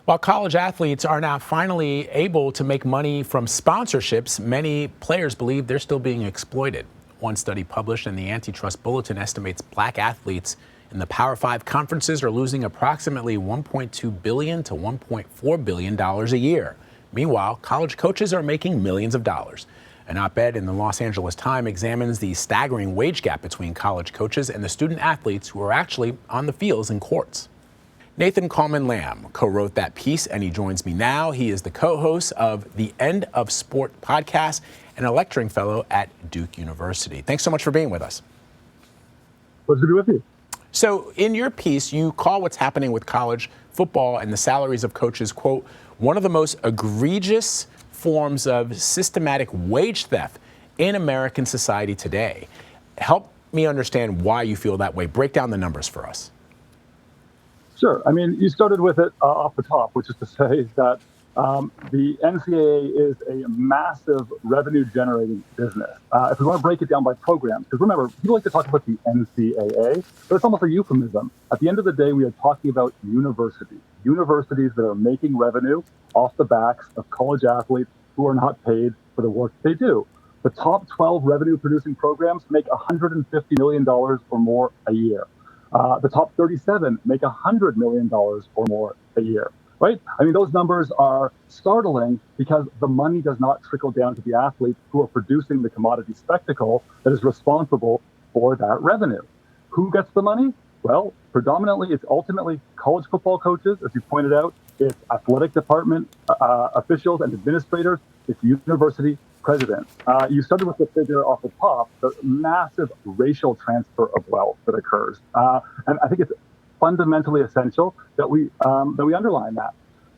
While college athletes are now finally able to make money from sponsorships, many players believe they're still being exploited. One study published in the Antitrust Bulletin estimates black athletes in the Power Five conferences are losing approximately $1.2 billion to $1.4 billion a year. Meanwhile, college coaches are making millions of dollars. An op-ed in the Los Angeles Times examines the staggering wage gap between college coaches and the student athletes who are actually on the fields and courts. Nathan Coleman-Lamb co-wrote that piece, and he joins me now. He is the co-host of the End of Sport podcast and a lecturing fellow at Duke University. Thanks so much for being with us. Pleasure to be with you. So in your piece, you call what's happening with college football and the salaries of coaches, quote, one of the most egregious forms of systematic wage theft in American society today. Help me understand why you feel that way. Break down the numbers for us. Sure. I mean, you started with it off the top, which is to say that the NCAA is a massive revenue-generating business. If we want to break it down by programs, because remember, people like to talk about the NCAA, but it's almost a euphemism. At the end of the day, we are talking about universities that are making revenue off the backs of college athletes who are not paid for the work they do. The top 12 revenue-producing programs make $150 million or more a year. The top 37 make $100 million or more a year, right? I mean, those numbers are startling because the money does not trickle down to the athletes who are producing the commodity spectacle that is responsible for that revenue. Who gets the money? Well, predominantly, it's ultimately college football coaches, as you pointed out. It's athletic department officials and administrators. It's university presidents. You started with the figure off the top, the massive racial transfer of wealth that occurs. And I think it's fundamentally essential that we underline that.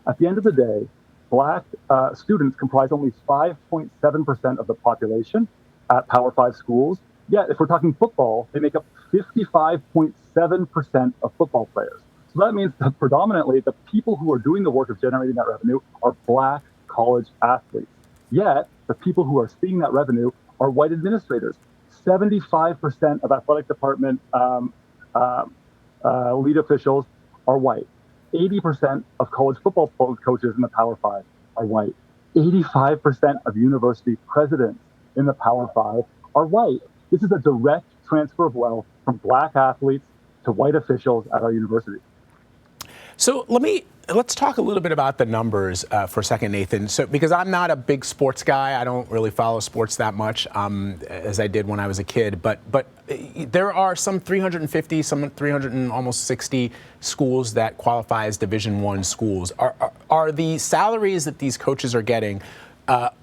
At the end of the day, black students comprise only 5.7% of the population at Power Five schools. Yet, if we're talking football, they make up 55.7% of football players. So that means that predominantly the people who are doing the work of generating that revenue are black college athletes. Yet, the people who are seeing that revenue are white administrators. 75% of athletic department lead officials are white. 80% of college football coaches in the Power Five are white. 85% of university presidents in the Power Five are white. This is a direct transfer of wealth from black athletes to white officials at our university. So let's talk a little bit about the numbers for a second, Nathan. So because I'm not a big sports guy, I don't really follow sports that much as I did when I was a kid. But there are some 350, some 300 and almost 60 schools that qualify as Division I schools. Are the salaries that these coaches are getting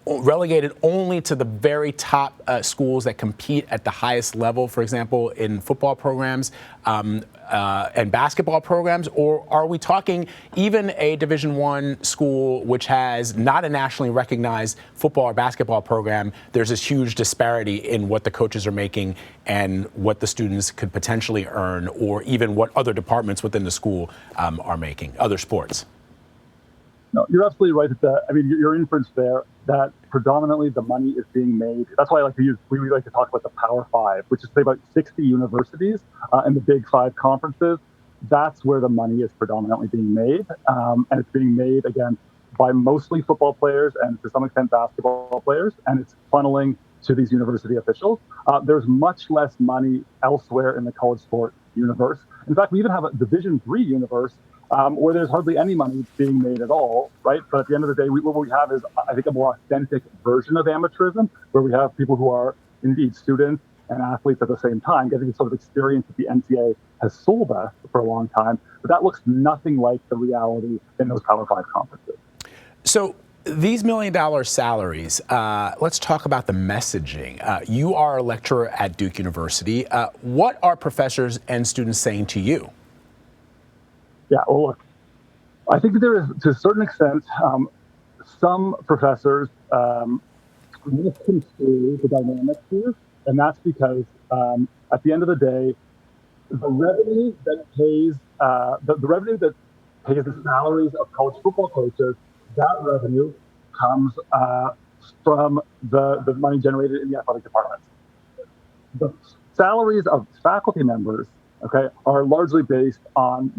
relegated only to the very top schools that compete at the highest level, for example, in football programs and basketball programs? Or are we talking even a Division I school which has not a nationally recognized football or basketball program? There's this huge disparity in what the coaches are making and what the students could potentially earn, or even what other departments within the school are making, other sports. No, you're absolutely right. Your inference there that predominantly the money is being made. That's why we like to talk about the Power Five, which is say about 60 universities and the Big Five conferences. That's where the money is predominantly being made. And it's being made, again, by mostly football players and to some extent basketball players. And it's funneling to these university officials. There's much less money elsewhere in the college sport universe. In fact, we even have a Division III universe where there's hardly any money being made at all, right? But at the end of the day, what we have is, I think, a more authentic version of amateurism, where we have people who are indeed students and athletes at the same time, getting the sort of experience that the NCAA has sold us for a long time. But that looks nothing like the reality in those Power Five conferences. So these $1 million salaries, let's talk about the messaging. You are a lecturer at Duke University. What are professors and students saying to you? Yeah, well, look, I think that there is, to a certain extent, some professors misconstrue the dynamics here, and that's because at the end of the day, the revenue that pays the salaries of college football coaches, that revenue comes from the money generated in the athletic departments. The salaries of faculty members okay, are largely based on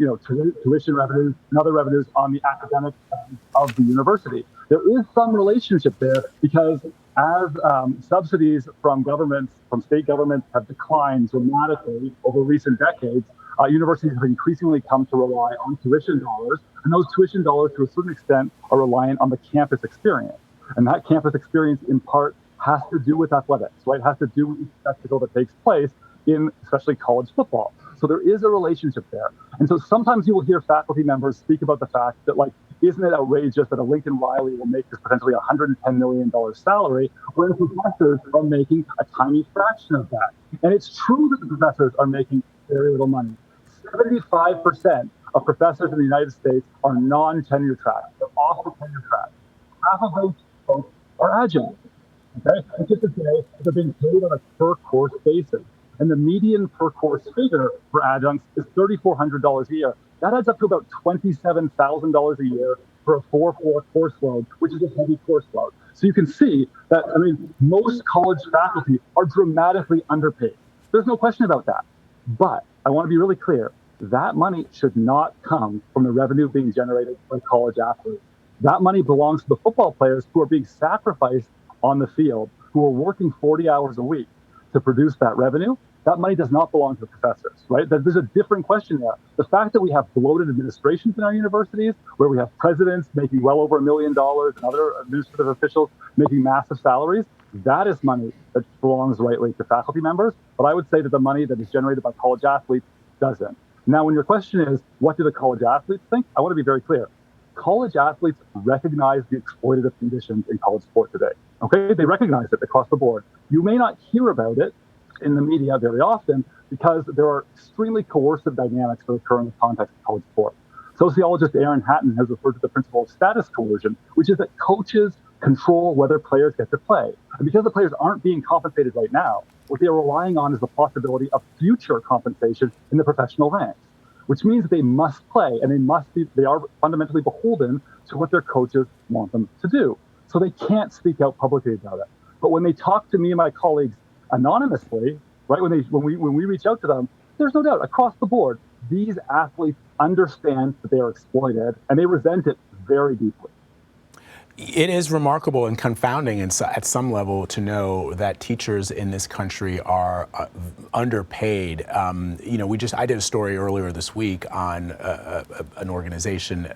tuition revenues and other revenues on the academic end of the university. There is some relationship there because as subsidies from governments, from state governments, have declined dramatically over recent decades, universities have increasingly come to rely on tuition dollars, and those tuition dollars, to a certain extent, are reliant on the campus experience. And that campus experience, in part, has to do with athletics, right? It has to do with the spectacle that takes place in especially college football. So there is a relationship there. And so sometimes you will hear faculty members speak about the fact that, like, isn't it outrageous that a Lincoln Riley will make this potentially $110 million salary when the professors are making a tiny fraction of that? And it's true that the professors are making very little money. 75% of professors in the United States are non-tenure track. They're off the tenure track. Half of those folks are adjuncts. Okay, and just to say, they're being paid on a per course basis. And the median per course figure for adjuncts is $3,400 a year. That adds up to about $27,000 a year for a 4-4 course load, which is a heavy course load. So you can see that, I mean, most college faculty are dramatically underpaid. There's no question about that. But I want to be really clear, that money should not come from the revenue being generated by college athletes. That money belongs to the football players who are being sacrificed on the field, who are working 40 hours a week to produce that revenue. That money does not belong to the professors, right? There's a different question there. The fact that we have bloated administrations in our universities, where we have presidents making well over $1 million and other administrative officials making massive salaries, that is money that belongs rightly to faculty members. But I would say that the money that is generated by college athletes doesn't. Now, when your question is, what do the college athletes think? I want to be very clear. College athletes recognize the exploitative conditions in college sport today. Okay, they recognize it across the board. You may not hear about it in the media very often because there are extremely coercive dynamics that occur in the context of college sport. Sociologist Aaron Hatton has referred to the principle of status coercion, which is that coaches control whether players get to play. And because the players aren't being compensated right now, what they are relying on is the possibility of future compensation in the professional ranks, which means that they must play and they are fundamentally beholden to what their coaches want them to do. So they can't speak out publicly about it. But when they talk to me and my colleagues anonymously, right, when we reach out to them, there's no doubt across the board, these athletes understand that they are exploited and they resent it very deeply. It is remarkable and confounding at some level to know that teachers in this country are underpaid. I did a story earlier this week on an organization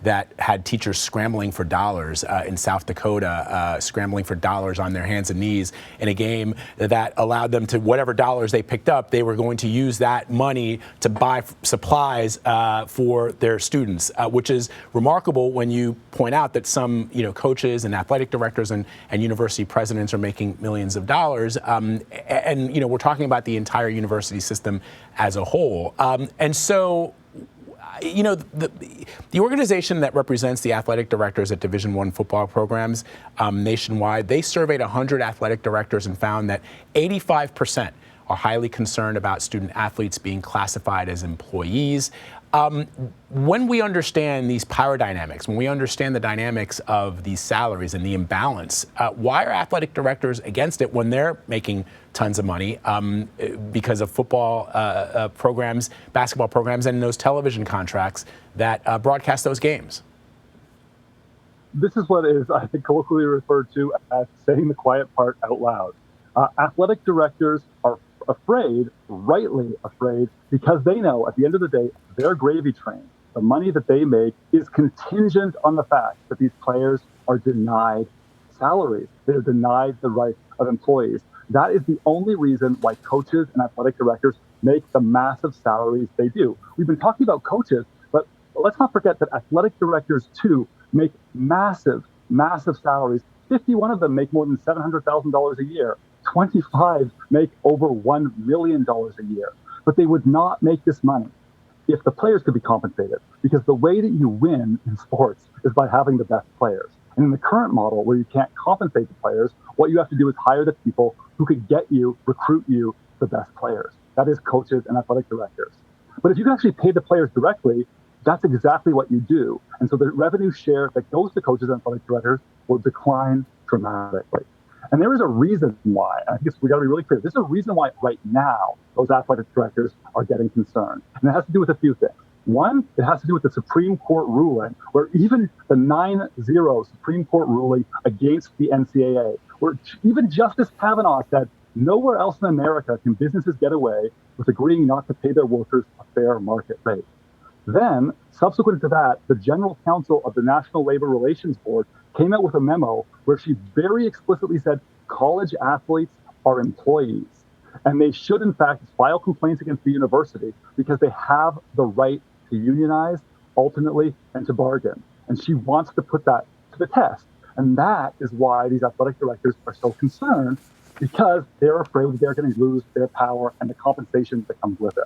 that had teachers scrambling for dollars in South Dakota, scrambling for dollars on their hands and knees in a game that allowed them to, whatever dollars they picked up, they were going to use that money to buy supplies for their students, which is remarkable when you point out that some coaches and athletic directors and university presidents are making millions of dollars. And we're talking about the entire university system as a whole. And so, the organization that represents the athletic directors at Division I football programs nationwide, they surveyed 100 athletic directors and found that 85% are highly concerned about student athletes being classified as employees. When we understand these power dynamics, when we understand the dynamics of these salaries and the imbalance, why are athletic directors against it when they're making tons of money because of football programs, basketball programs, and those television contracts that broadcast those games? This is what is, I think, colloquially referred to as saying the quiet part out loud. Athletic directors are afraid, rightly afraid, because they know at the end of the day, their gravy train, the money that they make, is contingent on the fact that these players are denied salaries. They're denied the rights of employees. That is the only reason why coaches and athletic directors make the massive salaries they do. We've been talking about coaches, but let's not forget that athletic directors, too, make massive, massive salaries. 51 of them make more than $700,000 a year. 25 make over $1 million a year. But they would not make this money if the players could be compensated, because the way that you win in sports is by having the best players. And in the current model, where you can't compensate the players, what you have to do is hire the people who could recruit you the best players. That is coaches and athletic directors. But if you can actually pay the players directly, that's exactly what you do. And so the revenue share that goes to coaches and athletic directors will decline dramatically. And there is a reason why. I think we got to be really clear. There's a reason why right now those athletic directors are getting concerned. And it has to do with a few things. One, it has to do with the Supreme Court ruling, where even the 9-0 Supreme Court ruling against the NCAA, where even Justice Kavanaugh said, nowhere else in America can businesses get away with agreeing not to pay their workers a fair market rate. Then, subsequent to that, the general counsel of the National Labor Relations Board came out with a memo where she very explicitly said college athletes are employees. And they should, in fact, file complaints against the university because they have the right to unionize, ultimately, and to bargain. And she wants to put that to the test. And that is why these athletic directors are so concerned, because they're afraid they're going to lose their power and the compensation that comes with it.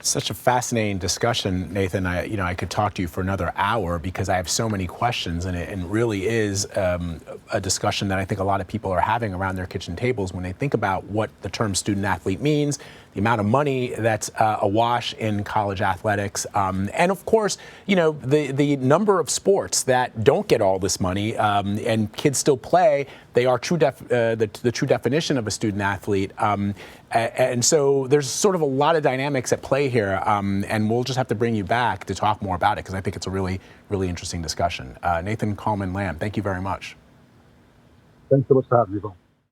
Such a fascinating discussion, Nathan. I could talk to you for another hour because I have so many questions, and it really is a discussion that I think a lot of people are having around their kitchen tables when they think about what the term student athlete means, the amount of money that's awash in college athletics, and of course, the number of sports that don't get all this money and kids still play. They are the true definition of a student athlete. And so there's sort of a lot of dynamics at play here, and we'll just have to bring you back to talk more about it because I think it's a really, really interesting discussion. Nathan Coleman Lamb, thank you very much. Thanks so much for having me, Bill.